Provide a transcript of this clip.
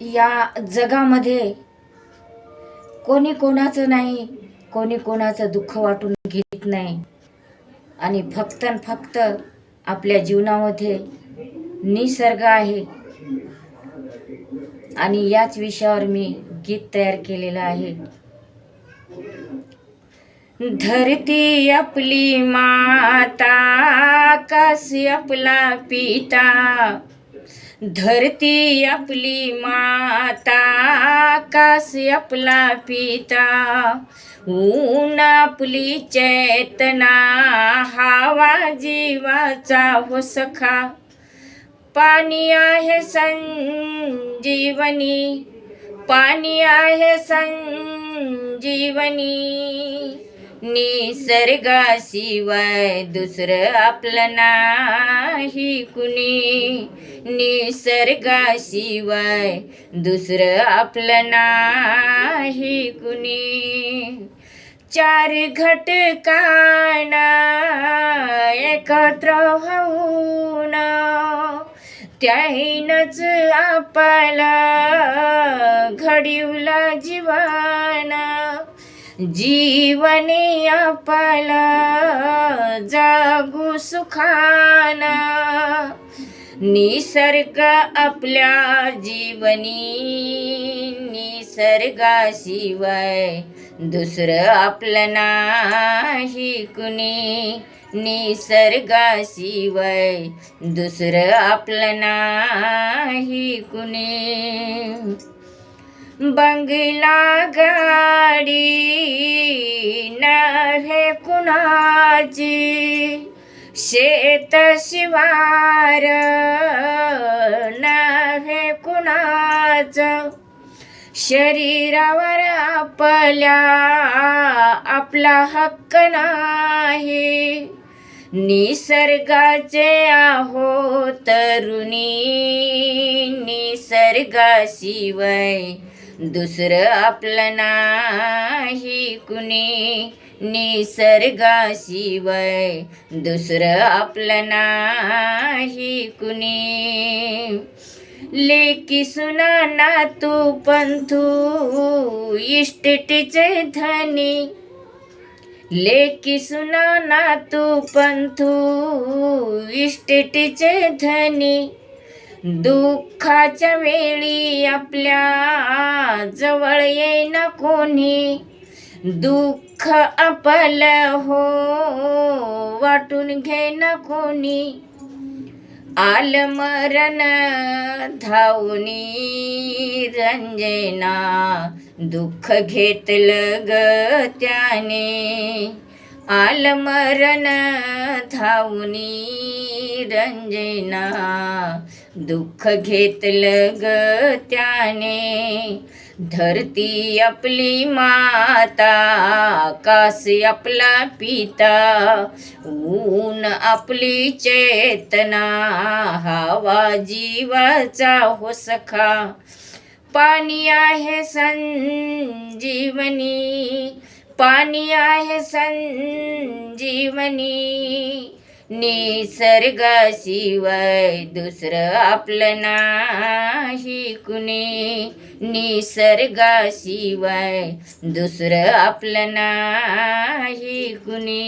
या जगामध्ये कोणी कोणाचं नाही, कोणी कोणाचं दुःख वाटून घेत नाही आणि फक्त आणि फक्त आपल्या जीवनामध्ये निसर्ग आहे आणि याच विषयावर मी गीत तयार केलेलं आहे. धरती आपली माता, आकाश आपला पिता. धरती आपली माता, आकाश आपला पिता. ऊन आपली चेतना, हवा जीवाचा हो सखा. पाणी आहे संजीवनी, पाणी आहे संजीवनी. निसर्गाशिवाय दुसरं आपलं नाही कुणी. निसर्गाशिवाय दुसरं आपलं नाही कुणी. चार घटकांना एकत्र होऊन त्याहीनच आपला घडविला जीवन. जीवने आपला जागू सुखाना. निसर्ग आपल्या जीवनी, निसर्गाशिवाय दुसरं आपलं नाही कुणी. निसर्गाशिवाय दुसरं आपलं नाही कुणी. बंगला गाडी नव्हे कुणाची, शेत शिवार नव्हे कुणाचं. शरीरावर आपल्या आपला हक्क नाही. निसर्गाचे आहो तरुणी. निसर्गाशिवाय दुसरं आपलं नाही कुणी. निसर्गाशिवाय दुसरं आपलं नाही कुणी. लेकी सुना नातू पंथू इष्टिटीचे धनी. लेकी सुना नातू पंथू इष्टिटीचे धनी. दुःखाच्या वेळी आपल्या जवळ येईना कोणी. दुःख आपलं हो वाटून घेईना कोणी. आलं मरण धावनी रंजना, दुःख घेतलं ग त्याने. आलं मरण धावनी रंजना, दुःख घेतलं ग त्याने. धरती आपली माता, आकाश आपला पिता. ऊन आपली चेतना, हवा जीवाचा हो सखा. पाणी आहे संजीवनी, पाणी आहे संजीवनी. निसर्गाशिवाय दुसरं आपलं नाही कुणी. निसर्गाशिवाय दुसरं आपलं नाही कुणी.